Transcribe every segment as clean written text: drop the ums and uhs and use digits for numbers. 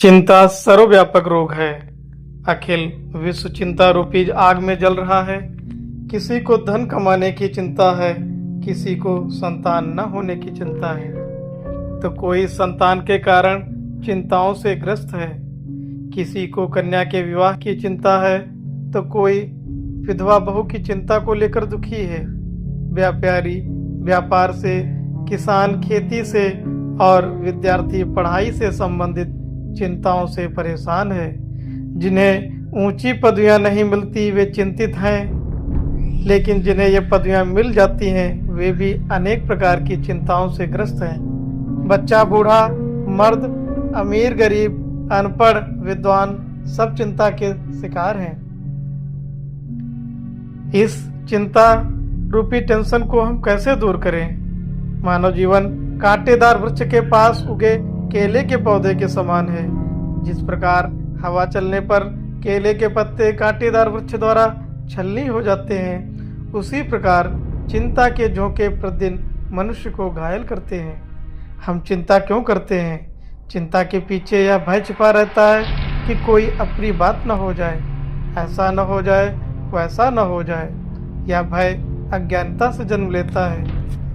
चिंता सर्वव्यापक रोग है। अखिल विश्व चिंता रूपी आग में जल रहा है। किसी को धन कमाने की चिंता है, किसी को संतान न होने की चिंता है, तो कोई संतान के कारण चिंताओं से ग्रस्त है। किसी को कन्या के विवाह की चिंता है, तो कोई विधवा बहू की चिंता को लेकर दुखी है। व्यापारी व्यापार से, किसान खेती से और विद्यार्थी पढ़ाई से संबंधित चिंताओं से परेशान है। जिन्हें ऊंची पदवियां नहीं मिलती वे चिंतित हैं, लेकिन जिन्हें ये पदवियां मिल जाती हैं वे भी अनेक प्रकार की चिंताओं से ग्रस्त हैं। बच्चा बूढ़ा, मर्द, अमीर गरीब, अनपढ़ विद्वान सब चिंता के शिकार हैं। इस चिंता रूपी टेंशन को हम कैसे दूर करें? मानव जीवन कांटेदार वृक्ष के पास उगे केले के पौधे के समान है। जिस प्रकार हवा चलने पर केले के पत्ते कांटेदार वृक्ष द्वारा छलनी हो जाते हैं, उसी प्रकार चिंता के झोंके प्रतिदिन मनुष्य को घायल करते हैं। हम चिंता क्यों करते हैं? चिंता के पीछे यह भय छिपा रहता है कि कोई अप्रिय बात न हो जाए, ऐसा न हो जाए, वैसा न हो जाए। यह भय अज्ञानता से जन्म लेता है।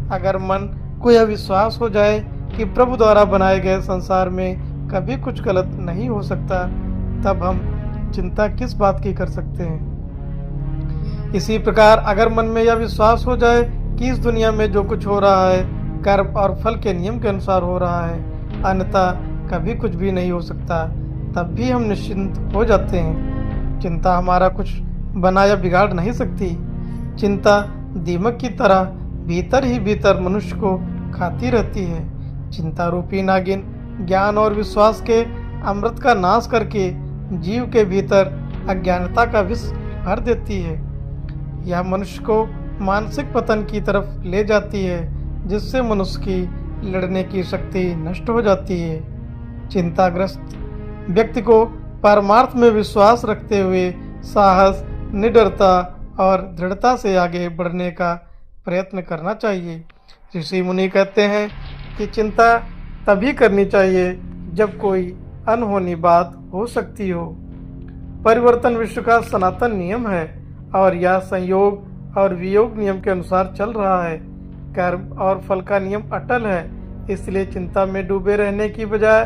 अगर मन को यह विश्वास हो जाए कि प्रभु द्वारा बनाए गए संसार में कभी कुछ गलत नहीं हो सकता, तब हम चिंता किस बात की कर सकते हैं? इसी प्रकार अगर मन में यह विश्वास हो जाए कि इस दुनिया में जो कुछ हो रहा है कर्म और फल के नियम के अनुसार हो रहा है, अन्यथा कभी कुछ भी नहीं हो सकता, तब भी हम निश्चिंत हो जाते हैं। चिंता हमारा कुछ बना या बिगाड़ नहीं सकती। चिंता दीमक की तरह भीतर ही भीतर मनुष्य को खाती रहती है। चिंता रूपी नागिन ज्ञान और विश्वास के अमृत का नाश करके जीव के भीतर अज्ञानता का विष भर देती है। यह मनुष्य को मानसिक पतन की तरफ ले जाती है, जिससे मनुष्य की लड़ने की शक्ति नष्ट हो जाती है। चिंताग्रस्त व्यक्ति को परमार्थ में विश्वास रखते हुए साहस, निडरता और दृढ़ता से आगे बढ़ने का प्रयत्न करना चाहिए। ऋषि मुनि कहते हैं कि चिंता तभी करनी चाहिए जब कोई अनहोनी बात हो सकती हो। परिवर्तन विश्व का सनातन नियम है और यह संयोग और वियोग नियम के अनुसार चल रहा है। कर्म और फल का नियम अटल है, इसलिए चिंता में डूबे रहने की बजाय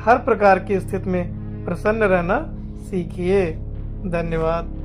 हर प्रकार की स्थिति में प्रसन्न रहना सीखिए। धन्यवाद।